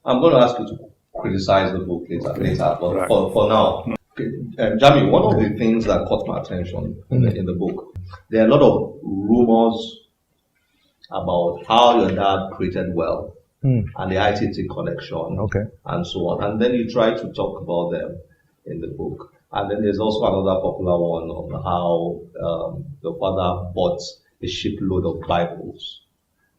I'm going to ask you to criticize the book later, but for now, Jami, one of the things that caught my attention in the book, there are a lot of rumors about how your dad created wealth and the ITT connection and so on. And then you try to talk about them in the book. And then there's also another popular one on how the father bought a shipload of Bibles,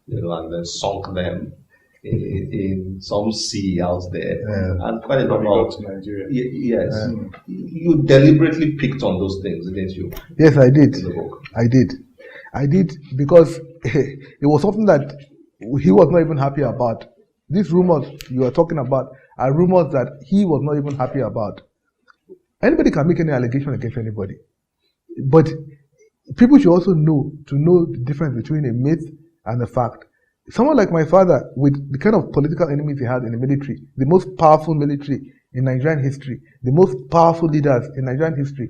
and then sunk them in some sea out there, and quite a number of Nigeria. Yes, you deliberately picked on those things, didn't you? Yes, I did. In the book. I did because it was something that he was not even happy about. These rumors you are talking about are rumors that he was not even happy about. Anybody can make any allegation against anybody, but people should also know the difference between a myth and a fact. Someone like my father, with the kind of political enemies he had in the military, the most powerful military in Nigerian history, the most powerful leaders in Nigerian history,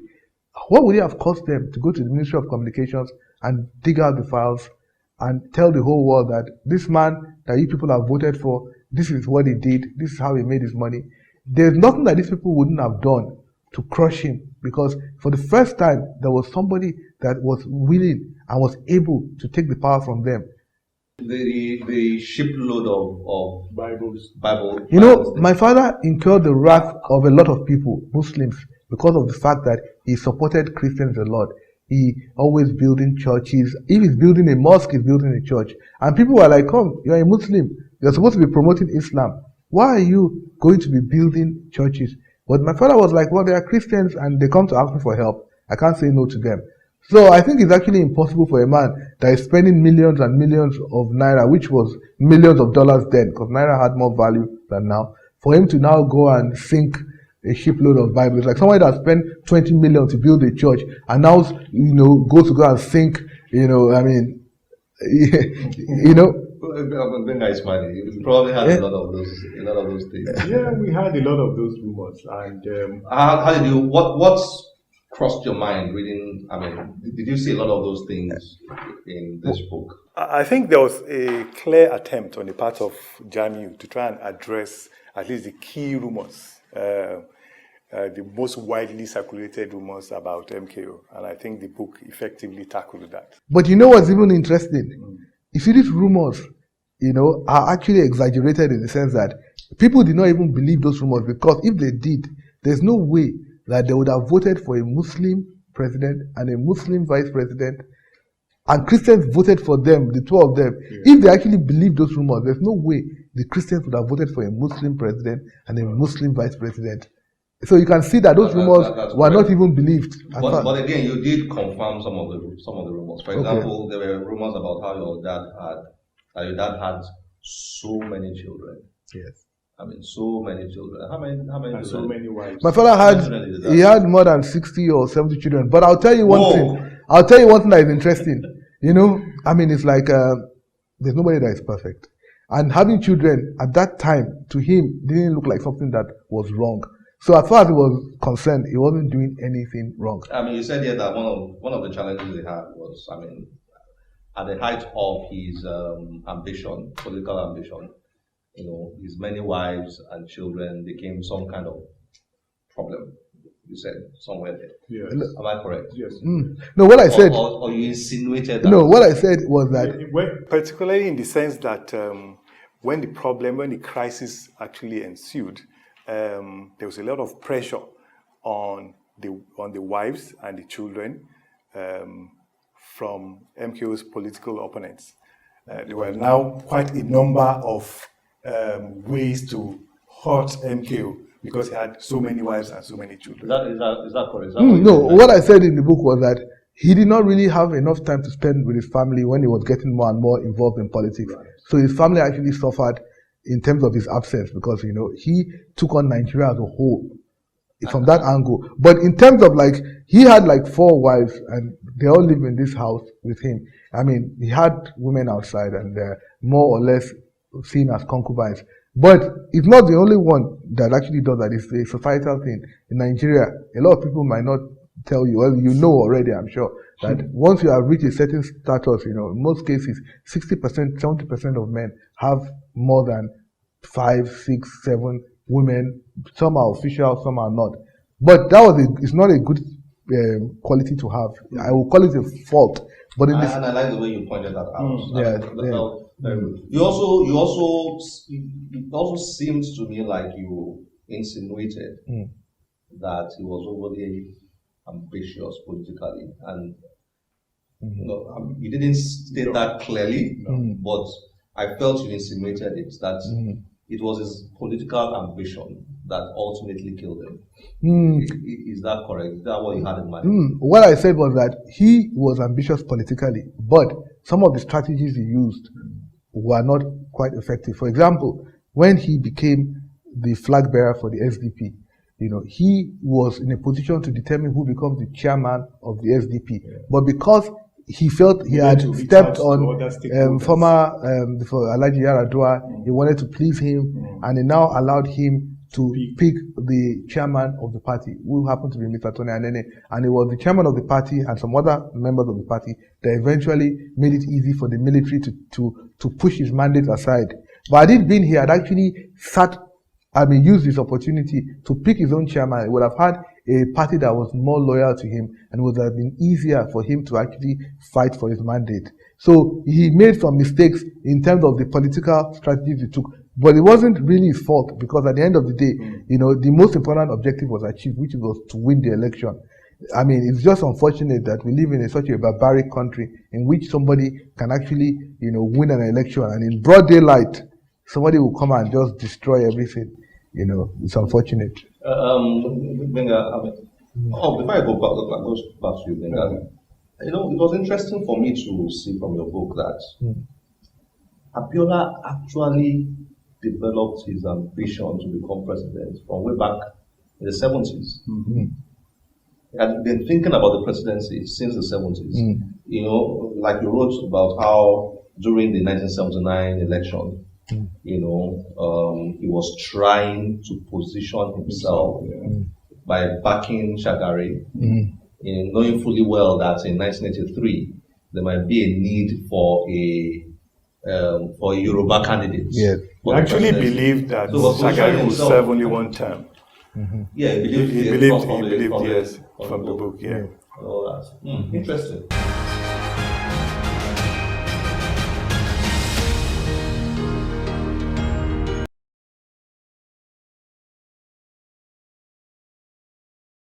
what would it have cost them to go to the Ministry of Communications and dig out the files and tell the whole world that this man that you people have voted for, this is what he did, this is how he made his money? There's nothing that these people wouldn't have done to crush him, because for the first time there was somebody that was willing and was able to take the power from them. The shipload of Bibles. My father incurred the wrath of a lot of people, Muslims, because of the fact that he supported Christians a lot. He always building churches. If he's building a mosque, he's building a church. And people were like, come, you're a Muslim. You're supposed to be promoting Islam. Why are you going to be building churches? But my father was like, well, they are Christians and they come to ask me for help. I can't say no to them. So I think it's actually impossible for a man that is spending millions and millions of naira, which was millions of dollars then, because naira had more value than now, for him to now go and sink a shipload of Bibles. Like somebody that spent 20 million to build a church and now, goes to go and sink, Benga is money. You probably had a lot of those things. Yeah, we had a lot of those rumors. And how did you? What's crossed your mind reading? I mean, did you see a lot of those things in this book? I think there was a clear attempt on the part of Jamiu to try and address at least the key rumors, the most widely circulated rumors about MKO, and I think the book effectively tackled that. But you know what's even interesting? You see, these rumors, are actually exaggerated in the sense that people did not even believe those rumors, because if they did, there's no way that they would have voted for a Muslim president and a Muslim vice president, and Christians voted for them, the two of them. Yeah. If they actually believed those rumors, there's no way the Christians would have voted for a Muslim president and a Muslim vice president. So you can see that those rumors were not even believed. But again, you did confirm some of the rumors. For example, there were rumors about how your dad had so many children. Yes. I mean, so many children. How many children? So many wives. My father had more than 60 or 70 children. But I'll tell you one thing. I'll tell you one thing that is interesting. It's like there's nobody that is perfect. And having children at that time, to him, didn't look like something that was wrong. So as far as he was concerned, he wasn't doing anything wrong. I mean, you said here that one of the challenges he had was, at the height of his ambition, political ambition, his many wives and children became some kind of problem. You said somewhere there. Yes. Am I correct? Yes. No, what I said. Or you insinuated that. No, what I said was that. Particularly in the sense that when the crisis actually ensued, there was a lot of pressure on the wives and the children from MKO's political opponents. There were now quite a number of ways to hurt MKO because he had so many wives and so many children. Is that correct? What I said in the book was that he did not really have enough time to spend with his family when he was getting more and more involved in politics. Right. So his family actually suffered in terms of his absence because, he took on Nigeria as a whole from that angle. But in terms of he had 4 wives and they all live in this house with him. I mean, he had women outside and they're more or less seen as concubines. But it's not the only one that actually does that. It's a societal thing. In Nigeria, a lot of people might not tell you, well, you know already, I'm sure, that once you have reached a certain status, in most cases, 60%, 70% of men have more than 5, 6, 7 women. Some are official, some are not. But it's not a good quality to have. I will call it a fault. But in this, and I like the way you pointed that out. Yeah. You also it also seems to me like you insinuated that he was overly ambitious politically, and you didn't state that clearly, but I felt you insinuated it, that it was his political ambition that ultimately killed him. Is that correct? Is that what you had in mind? What I said was that he was ambitious politically, but some of the strategies he used were not quite effective. For example, when he became the flag bearer for the SDP, he was in a position to determine who becomes the chairman of the SDP. But because he felt he had stepped on former for Alhaji Yaradua, he wanted to please him, and he now allowed him to pick the chairman of the party, who happened to be Mr. Tony Anene, and he was the chairman of the party and some other members of the party that eventually made it easy for the military to push his mandate aside. But had it been he had actually used this opportunity to pick his own chairman, he would have had a party that was more loyal to him, and would have been easier for him to actually fight for his mandate. So he made some mistakes in terms of the political strategies he took, but it wasn't really his fault, because at the end of the day, the most important objective was achieved, which was to win the election. I mean, it's just unfortunate that we live in such a barbaric country in which somebody can actually, win an election, and in broad daylight, somebody will come and just destroy everything. It's unfortunate. Benga, before I go back to you, Benga, it was interesting for me to see from your book that Abiola actually developed his ambition to become president from way back in the 70s. He had been thinking about the presidency since the 70s. Like you wrote about how during the 1979 election, he was trying to position himself by backing Shagari, knowing fully well that in 1983 there might be a need for a Yoruba candidate. Yes. I actually believed that Shagari would serve only one term. Yeah, he believed yes, from the book, yeah. All that. Interesting.